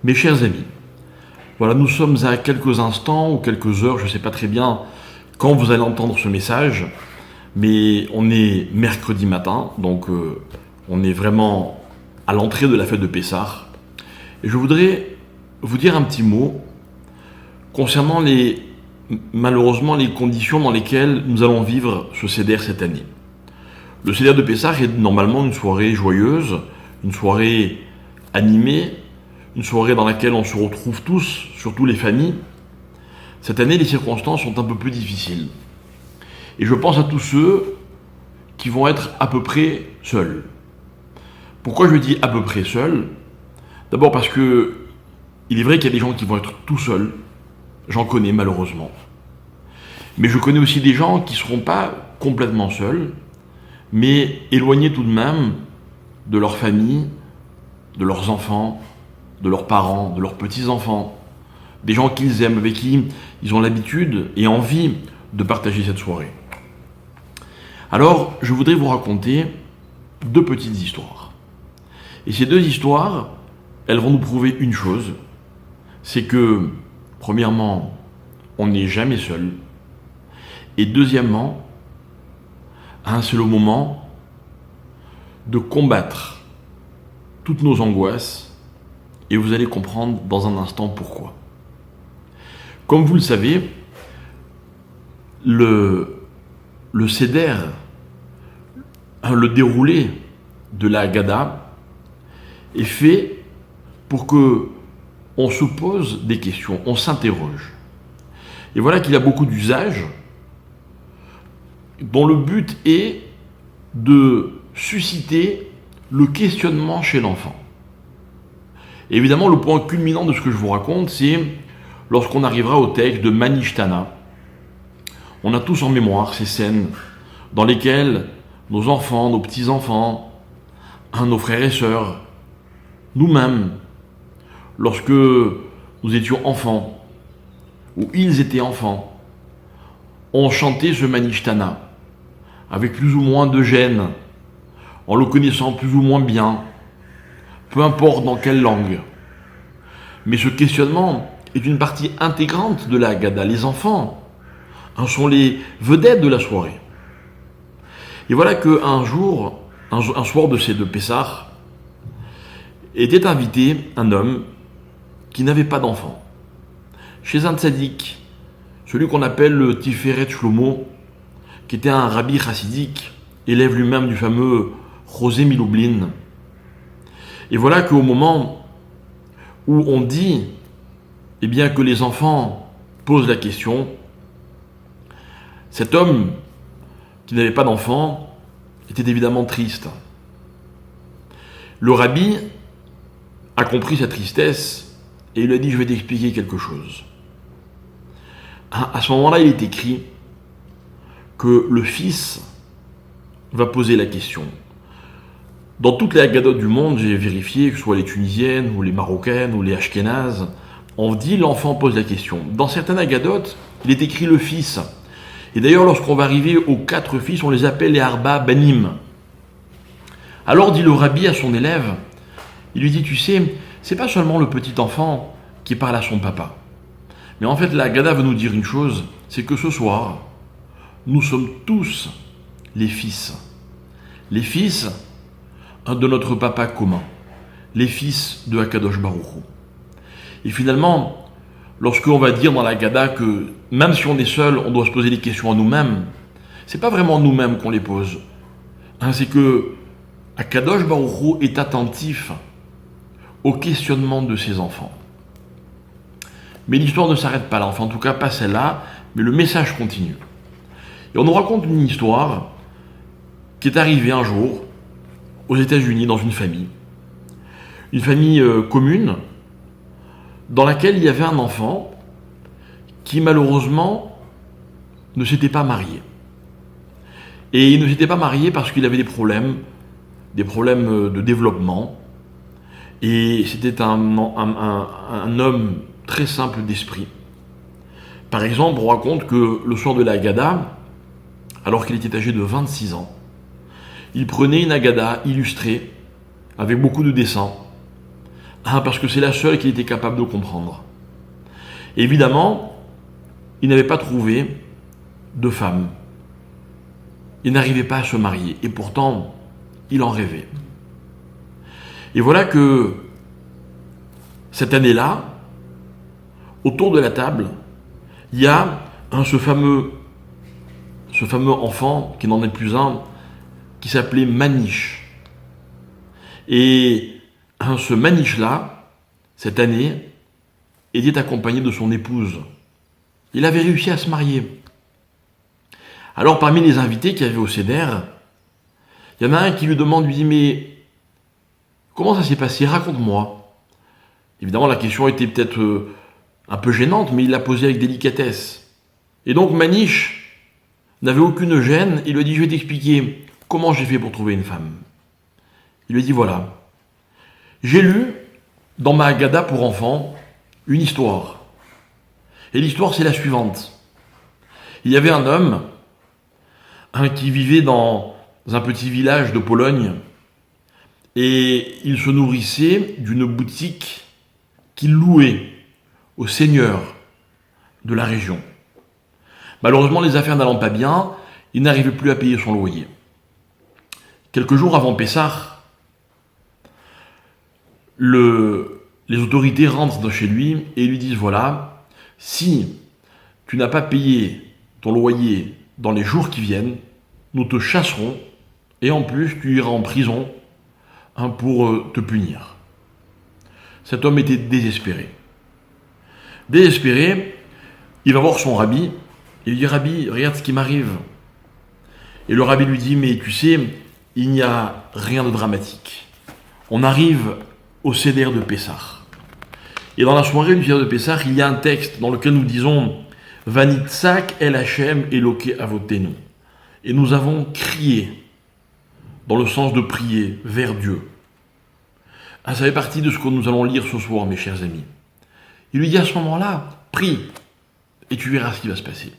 Mes chers amis, voilà, nous sommes à quelques instants ou quelques heures, je ne sais pas très bien quand vous allez entendre ce message, mais on est mercredi matin, donc on est vraiment à l'entrée de la fête de Pessah. Et je voudrais vous dire un petit mot concernant malheureusement les conditions dans lesquelles nous allons vivre ce Seder cette année. Le Seder de Pessah est normalement une soirée joyeuse, une soirée animée, une soirée dans laquelle on se retrouve tous, surtout les familles. Cette année, les circonstances sont un peu plus difficiles. Et je pense à tous ceux qui vont être à peu près seuls. Pourquoi je dis à peu près seuls ? D'abord parce que il est vrai qu'il y a des gens qui vont être tout seuls. J'en connais malheureusement. Mais je connais aussi des gens qui ne seront pas complètement seuls, mais éloignés tout de même de leur famille, de leurs enfants, de leurs parents, de leurs petits-enfants, des gens qu'ils aiment, avec qui ils ont l'habitude et envie de partager cette soirée. Alors, je voudrais vous raconter 2 petites histoires. Et ces 2 histoires, elles vont nous prouver une chose, c'est que, premièrement, on n'est jamais seul, et deuxièmement, à un seul moment, de combattre toutes nos angoisses, et vous allez comprendre dans un instant pourquoi. Comme vous le savez, le Seder, le déroulé de la Haggadah est fait pour que on se pose des questions, on s'interroge. Et voilà qu'il y a beaucoup d'usages dont le but est de susciter le questionnement chez l'enfant. Et évidemment, le point culminant de ce que je vous raconte, c'est lorsqu'on arrivera au texte de Manishtana. On a tous en mémoire ces scènes dans lesquelles nos enfants, nos petits-enfants, nos frères et sœurs, nous-mêmes, lorsque nous étions enfants, ou ils étaient enfants, ont chanté ce Manishtana avec plus ou moins de gêne, en le connaissant plus ou moins bien, peu importe dans quelle langue. Mais ce questionnement est une partie intégrante de la Haggadah. Les enfants sont les vedettes de la soirée. Et voilà qu'un jour, un soir de Pessah, était invité un homme qui n'avait pas d'enfant. Chez un tzaddik, celui qu'on appelle le Tiferet Shlomo, qui était un rabbi chassidique, élève lui-même du fameux José Miloublin. Et voilà qu'au moment où on dit que les enfants posent la question, cet homme qui n'avait pas d'enfant était évidemment triste. Le rabbi a compris sa tristesse et il lui a dit « Je vais t'expliquer quelque chose ». À ce moment-là, il est écrit que le fils va poser la question. Dans toutes les Haggadot du monde, j'ai vérifié, que ce soit les tunisiennes, ou les marocaines, ou les ashkénazes, on dit l'enfant pose la question. Dans certaines Haggadot, il est écrit le fils. Et d'ailleurs, lorsqu'on va arriver aux 4 fils, on les appelle les Arba Banim. Alors dit le rabbi à son élève, il lui dit, tu sais, c'est pas seulement le petit enfant qui parle à son papa. Mais en fait, la Haggadah veut nous dire une chose, c'est que ce soir, nous sommes tous les fils. Les fils de notre papa commun, les fils de Akadosh Baruch Hu. Et finalement, lorsqu'on va dire dans la Haggadah que même si on est seul, on doit se poser des questions à nous-mêmes, c'est pas vraiment nous-mêmes qu'on les pose. C'est que Akadosh Baruch Hu est attentif au questionnement de ses enfants. Mais l'histoire ne s'arrête pas là, enfin en tout cas pas celle-là, mais le message continue. Et on nous raconte une histoire qui est arrivée un jour aux États-Unis dans une famille commune, dans laquelle il y avait un enfant qui malheureusement ne s'était pas marié. Et il ne s'était pas marié parce qu'il avait des problèmes de développement. Et c'était un homme très simple d'esprit. Par exemple, on raconte que le soir de la Haggadah, alors qu'il était âgé de 26 ans, il prenait une Haggadah illustrée avec beaucoup de dessins, parce que c'est la seule qu'il était capable de comprendre. Évidemment, il n'avait pas trouvé de femme. Il n'arrivait pas à se marier, et pourtant, il en rêvait. Et voilà que, cette année-là, autour de la table, il y a ce fameux enfant, qui n'en est plus un, qui s'appelait Maniche. Et ce Maniche-là, cette année, était accompagné de son épouse. Il avait réussi à se marier. Alors parmi les invités qu'il y avait au Seder, il y en a un qui lui demande, lui dit, mais comment ça s'est passé? Raconte-moi. Évidemment, la question était peut-être un peu gênante, mais il l'a posée avec délicatesse. Et donc Maniche n'avait aucune gêne, il lui a dit, je vais t'expliquer comment j'ai fait pour trouver une femme. Il lui a dit, voilà, j'ai lu dans ma Haggadah pour enfants une histoire. Et l'histoire, c'est la suivante. Il y avait un homme qui vivait dans un petit village de Pologne et il se nourrissait d'une boutique qu'il louait au seigneur de la région. Malheureusement, les affaires n'allant pas bien, il n'arrivait plus à payer son loyer. Quelques jours avant Pessah, les autorités rentrent de chez lui et lui disent, voilà, si tu n'as pas payé ton loyer dans les jours qui viennent, nous te chasserons et en plus tu iras en prison pour te punir. Cet homme était désespéré. Désespéré, il va voir son rabbi et il lui dit, rabbi, regarde ce qui m'arrive. Et le rabbi lui dit, mais tu sais, il n'y a rien de dramatique. On arrive au Seder de Pessah. Et dans la soirée du Seder de Pessah, il y a un texte dans lequel nous disons Vanitzak el Hashem Eloke Avotenu. Et nous avons crié, dans le sens de prier, vers Dieu. Ça fait partie de ce que nous allons lire ce soir, mes chers amis. Il lui dit à ce moment-là, prie, et tu verras ce qui va se passer.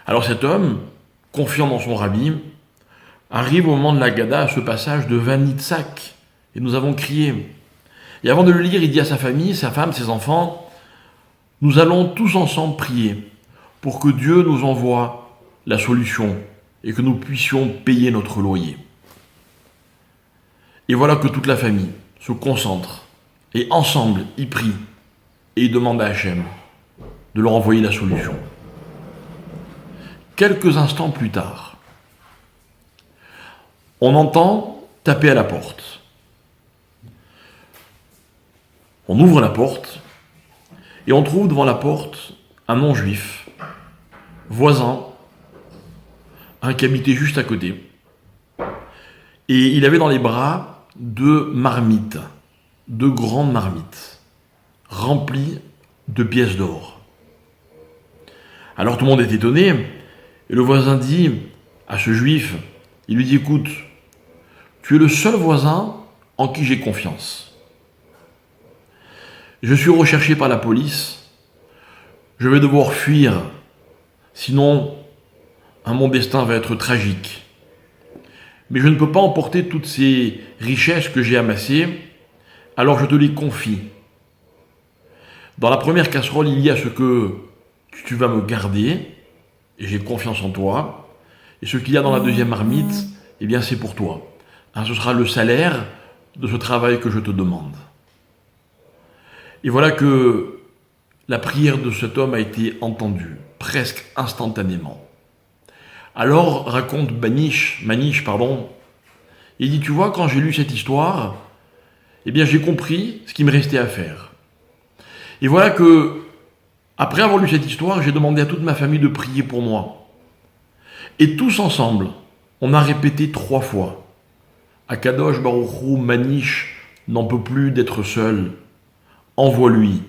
Alors cet homme, confiant dans son rabbi, arrive au moment de la Haggadah à ce passage de Vanitzak. Et nous avons crié. Et avant de le lire, il dit à sa famille, sa femme, ses enfants, nous allons tous ensemble prier pour que Dieu nous envoie la solution et que nous puissions payer notre loyer. Et voilà que toute la famille se concentre et ensemble, ils prient et ils demandent à Hachem de leur envoyer la solution. Quelques instants plus tard, on entend taper à la porte. On ouvre la porte et on trouve devant la porte un non-juif, voisin, qui habitait juste à côté. Et il avait dans les bras deux marmites, deux grandes marmites, remplies de pièces d'or. Alors tout le monde est étonné, et le voisin dit à ce juif, il lui dit, écoute, tu es le seul voisin en qui j'ai confiance. Je suis recherché par la police, je vais devoir fuir, sinon mon destin va être tragique. Mais je ne peux pas emporter toutes ces richesses que j'ai amassées, alors je te les confie. Dans la première casserole, il y a ce que tu vas me garder, et j'ai confiance en toi, et ce qu'il y a dans la deuxième marmite, eh bien c'est pour toi. Ce sera le salaire de ce travail que je te demande. Et voilà que la prière de cet homme a été entendue, presque instantanément. Alors, raconte Maniche, il dit, tu vois, quand j'ai lu cette histoire, eh bien j'ai compris ce qui me restait à faire. Et voilà que, après avoir lu cette histoire, j'ai demandé à toute ma famille de prier pour moi. Et tous ensemble, on a répété 3 fois. Akadosh Baruch Hu, Maniche n'en peut plus d'être seul. Envoie-lui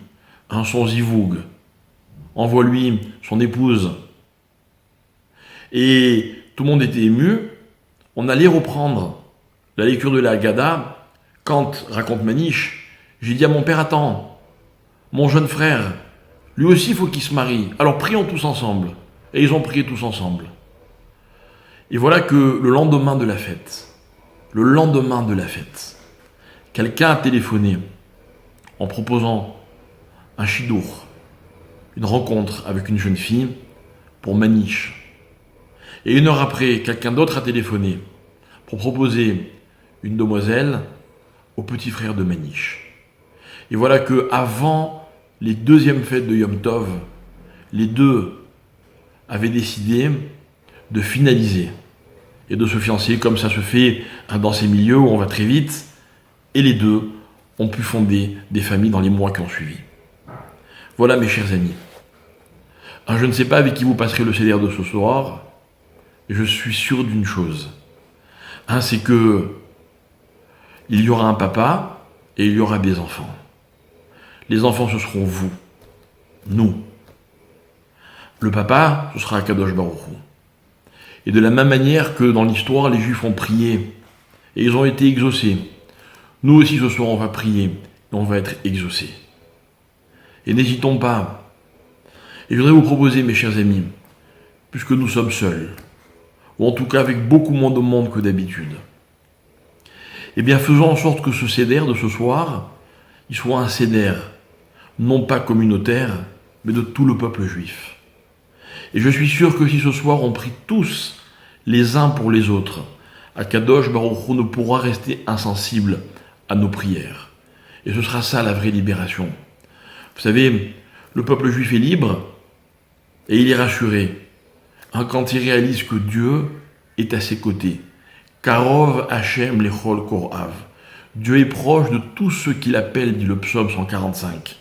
son zivoug. Envoie-lui son épouse. Et tout le monde était ému. On allait reprendre la lecture de la Haggadah quand, raconte Maniche, j'ai dit à mon père, attends, mon jeune frère, lui aussi il faut qu'il se marie. Alors prions tous ensemble. Et ils ont prié tous ensemble. Et voilà que le lendemain de la fête, quelqu'un a téléphoné en proposant un shidour, une rencontre avec une jeune fille pour Manish. Et 1 heure après, quelqu'un d'autre a téléphoné pour proposer une demoiselle au petit frère de Manish. Et voilà que avant les 2e fêtes de Yom Tov, les deux avaient décidé de finaliser et de se fiancer, comme ça se fait dans ces milieux où on va très vite, et les deux ont pu fonder des familles dans les mois qui ont suivi. Voilà mes chers amis. Je ne sais pas avec qui vous passerez le CDR de ce soir, mais je suis sûr d'une chose. C'est que il y aura un papa et il y aura des enfants. Les enfants, ce seront vous, nous. Le papa, ce sera Akadosh Baruch Hu. Et de la même manière que dans l'histoire, les Juifs ont prié et ils ont été exaucés. Nous aussi ce soir, on va prier et on va être exaucés. Et n'hésitons pas. Et je voudrais vous proposer, mes chers amis, puisque nous sommes seuls, ou en tout cas avec beaucoup moins de monde que d'habitude, eh bien faisons en sorte que ce seder de ce soir, il soit un seder, non pas communautaire, mais de tout le peuple juif. Et je suis sûr que si ce soir on prie tous les uns pour les autres, Akadosh Baruch Hu ne pourra rester insensible à nos prières. Et ce sera ça la vraie libération. Vous savez, le peuple juif est libre et il est rassuré quand il réalise que Dieu est à ses côtés. Karov Hashem lechol korav. Dieu est proche de tous ceux qu'il appelle, dit le psaume 145.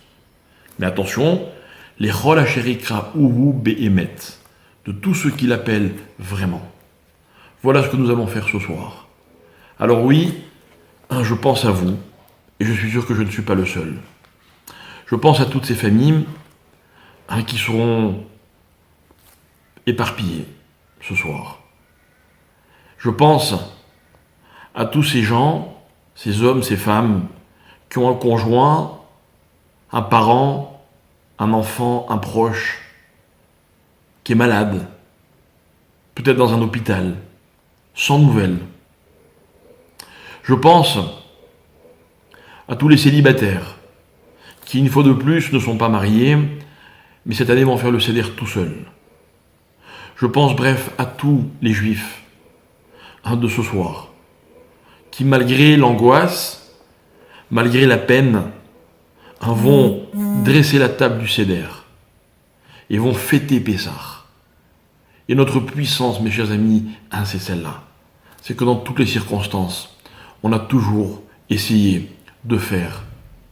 Mais attention, lechol asherikra uhu behemet, de tous ceux qu'il appelle vraiment. Voilà ce que nous allons faire ce soir. Alors oui, je pense à vous, et je suis sûr que je ne suis pas le seul. Je pense à toutes ces familles qui seront éparpillées ce soir. Je pense à tous ces gens, ces hommes, ces femmes, qui ont un conjoint, un parent, un enfant, un proche, qui est malade, peut-être dans un hôpital, sans nouvelles. Je pense à tous les célibataires, qui une fois de plus ne sont pas mariés, mais cette année vont faire le seder tout seuls. Je pense bref à tous les juifs de ce soir, qui malgré l'angoisse, malgré la peine, vont dresser la table du seder et vont fêter Pessah. Et notre puissance, mes chers amis, c'est celle-là. C'est que dans toutes les circonstances, on a toujours essayé de faire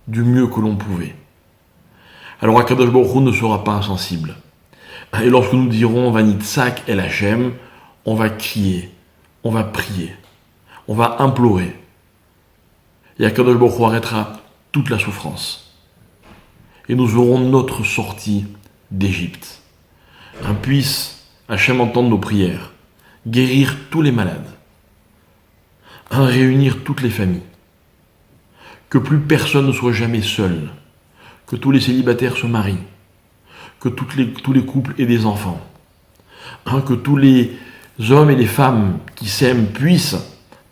du mieux que l'on pouvait. Alors Akadosh Baruch Hu ne sera pas insensible. Et lorsque nous dirons Vanitzak El Hashem, on va crier, on va prier, on va implorer. Et Akadosh Baruch Hu arrêtera toute la souffrance. Et nous aurons notre sortie d'Égypte. Puisse Hashem entendre nos prières, guérir tous les malades, réunir toutes les familles, que plus personne ne soit jamais seul, que tous les célibataires se marient, que tous les couples aient des enfants, que tous les hommes et les femmes qui s'aiment puissent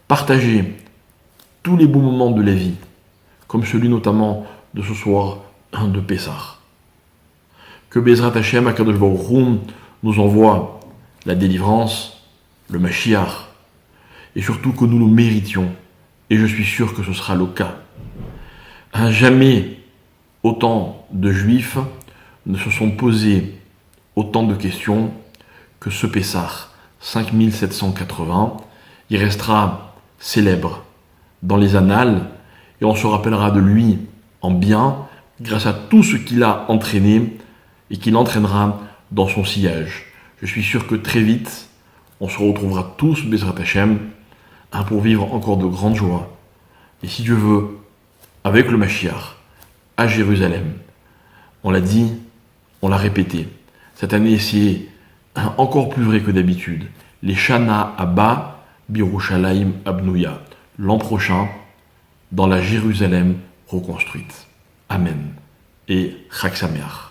partager tous les beaux moments de la vie, comme celui notamment de ce soir de Pessah. Que Bezrat Hashem, Akadosh Baruch Hu, nous envoie la délivrance, le Mashiach, et surtout que nous nous méritions, et je suis sûr que ce sera le cas. Jamais autant de Juifs ne se sont posés autant de questions que ce Pessah 5780. Il restera célèbre dans les annales et on se rappellera de lui en bien grâce à tout ce qu'il a entraîné et qu'il entraînera dans son sillage. Je suis sûr que très vite, on se retrouvera tous, Bezrat Hashem, pour vivre encore de grandes joies. Et si Dieu veut, avec le Mashiach, à Jérusalem. On l'a dit, on l'a répété. Cette année, c'est encore plus vrai que d'habitude. Les Shana Abba, Birushalayim Abnouya. L'an prochain, dans la Jérusalem reconstruite. Amen. Et Chag Sameach.